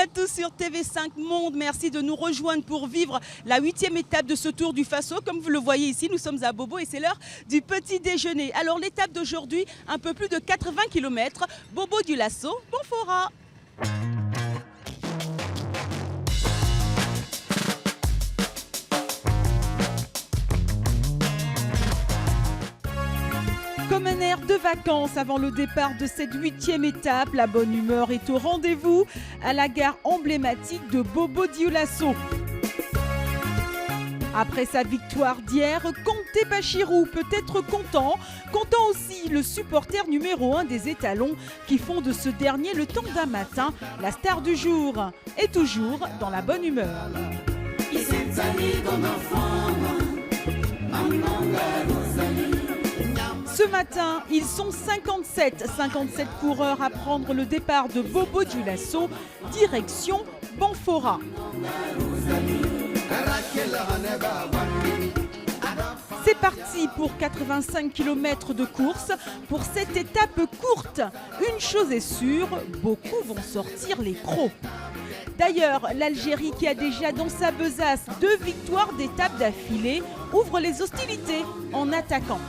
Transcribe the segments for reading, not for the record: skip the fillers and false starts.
à tous sur TV5 Monde. Merci de nous rejoindre pour vivre la 8e étape de ce Tour du Faso. Comme vous le voyez ici, nous sommes à Bobo et c'est l'heure du petit déjeuner. Alors l'étape d'aujourd'hui, un peu plus de 80 km. Bobo du Lasso, Bonfora. Comme un air de vacances avant le départ de cette 8e étape, la bonne humeur est au rendez-vous à la gare emblématique de Bobo Dioulasso. Après sa victoire d'hier, Conté Bachirou peut être content aussi le supporter numéro 1 des étalons qui font de ce dernier le temps d'un matin la star du jour et toujours dans la bonne humeur. Ce matin, ils sont 57 coureurs à prendre le départ de Bobo Dioulasso, direction Bonfora. C'est parti pour 85 km de course pour cette étape courte. Une chose est sûre, beaucoup vont sortir les crocs. D'ailleurs, l'Algérie qui a déjà dans sa besace 2 victoires d'étape d'affilée ouvre les hostilités en attaquant.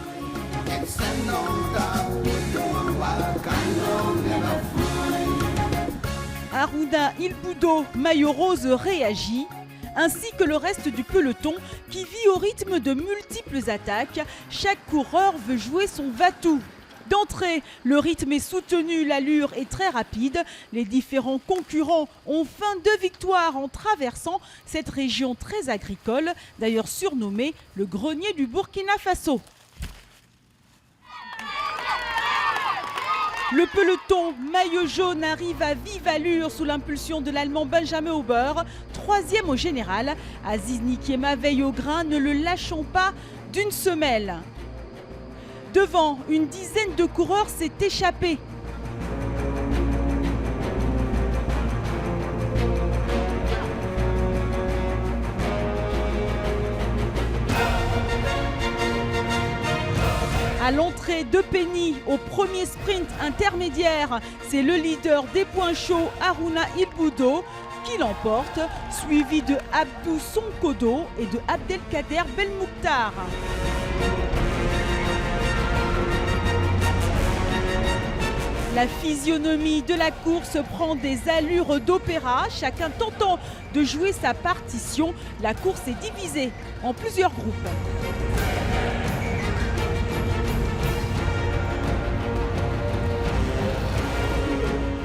Harouna Il Boudo, maillot rose, réagit, ainsi que le reste du peloton qui vit au rythme de multiples attaques. Chaque coureur veut jouer son va-tout. D'entrée, le rythme est soutenu, l'allure est très rapide. Les différents concurrents ont faim de victoire en traversant cette région très agricole, d'ailleurs surnommée le grenier du Burkina Faso. Le peloton maillot jaune arrive à vive allure sous l'impulsion de l'Allemand Benjamin Huber, 3e au général. Aziz Nikiema veille au grain, ne le lâchons pas d'une semelle. Devant, une dizaine de coureurs s'est échappé. À l'entrée de Penny, au premier sprint intermédiaire, c'est le leader des points chauds, Harouna Il Boudo, qui l'emporte, suivi de Abdou Sonkodo et de Abdelkader Belmouktar. La physionomie de la course prend des allures d'opéra, chacun tentant de jouer sa partition. La course est divisée en plusieurs groupes.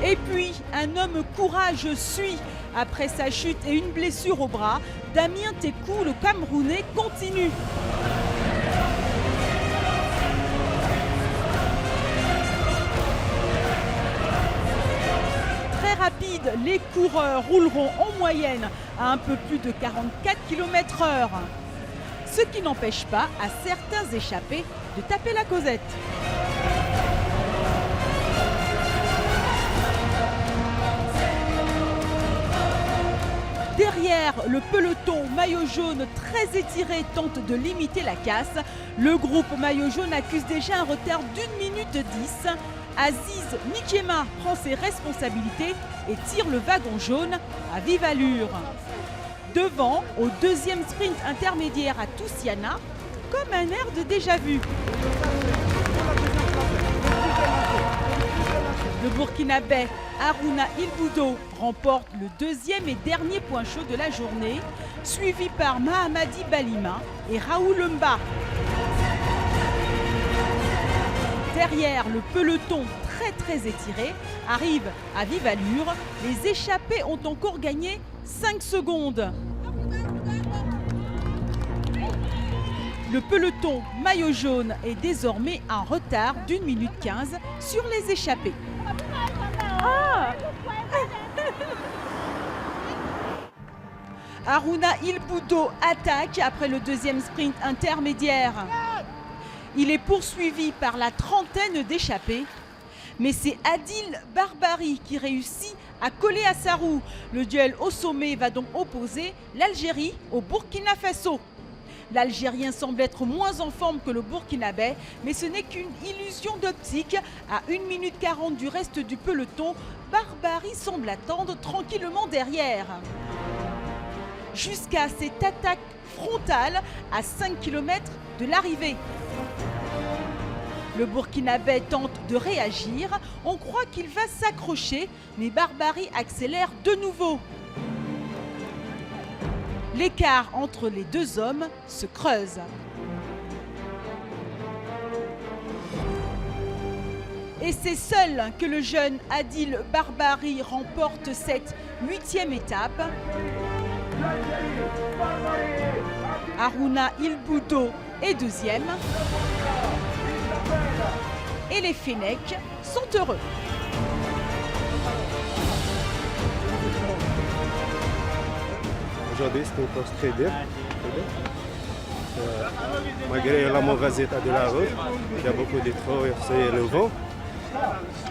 Et puis, un homme courageux suit. Après sa chute et une blessure au bras, Damien Tekou, le Camerounais, continue. Très rapide, les coureurs rouleront en moyenne à un peu plus de 44 km/h. Ce qui n'empêche pas à certains échappés de taper la causette. Derrière, le peloton maillot jaune très étiré tente de limiter la casse. Le groupe maillot jaune accuse déjà un retard d'1 minute 10. Aziz Nikiema prend ses responsabilités et tire le wagon jaune à vive allure. Devant, au 2e sprint intermédiaire à Toussiana, comme un air de déjà-vu. Le Burkinabé Harouna Il Boudo remporte le 2e et dernier point chaud de la journée, suivi par Mahamadi Balima et Raoul Mba. Derrière, le peloton très étiré arrive à vive allure. Les échappés ont encore gagné 5 secondes. Le peloton maillot jaune est désormais en retard d'1 minute 15 sur les échappés. Harouna Il Boudo attaque après le 2e sprint intermédiaire. Il est poursuivi par la trentaine d'échappés. Mais c'est Adil Barbari qui réussit à coller à sa roue. Le duel au sommet va donc opposer l'Algérie au Burkina Faso. L'Algérien semble être moins en forme que le Burkinabé, mais ce n'est qu'une illusion d'optique. À 1 minute 40 du reste du peloton, Barbarie semble attendre tranquillement derrière. Jusqu'à cette attaque frontale à 5 km de l'arrivée. Le Burkinabé tente de réagir, on croit qu'il va s'accrocher, mais Barbarie accélère de nouveau. L'écart entre les deux hommes se creuse. Et c'est seul que le jeune Adil Barbarie remporte cette 8e étape. Harouna Il Boudo est 2e. Et les Fennecs sont heureux. Aujourd'hui, c'est une course très bien. Malgré la mauvaise état de la route, il y a beaucoup de trop et le vent.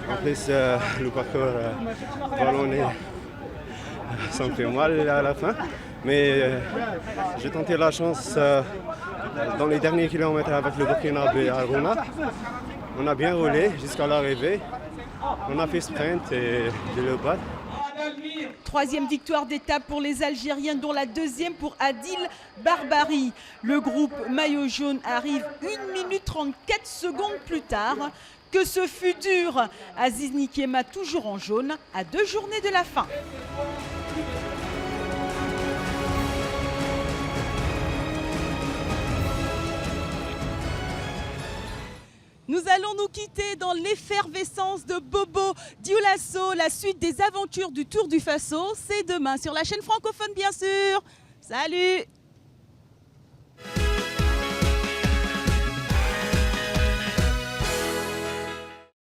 En plus, le parcours vallonné, ça me fait mal à la fin. Mais j'ai tenté la chance dans les derniers kilomètres avec le Burkinabé à Harouna. On a bien roulé jusqu'à l'arrivée. On a fait sprint et je le bats. 3e victoire d'étape pour les Algériens, dont la 2e pour Adil Barbarie. Le groupe maillot jaune arrive 1 minute 34 secondes plus tard. Que ce fut dur. Aziz Nikiema, toujours en jaune, à 2 journées de la fin. Nous allons nous quitter dans l'effervescence de Bobo Dioulasso. La suite des aventures du Tour du Faso, c'est demain sur la chaîne francophone, bien sûr. Salut!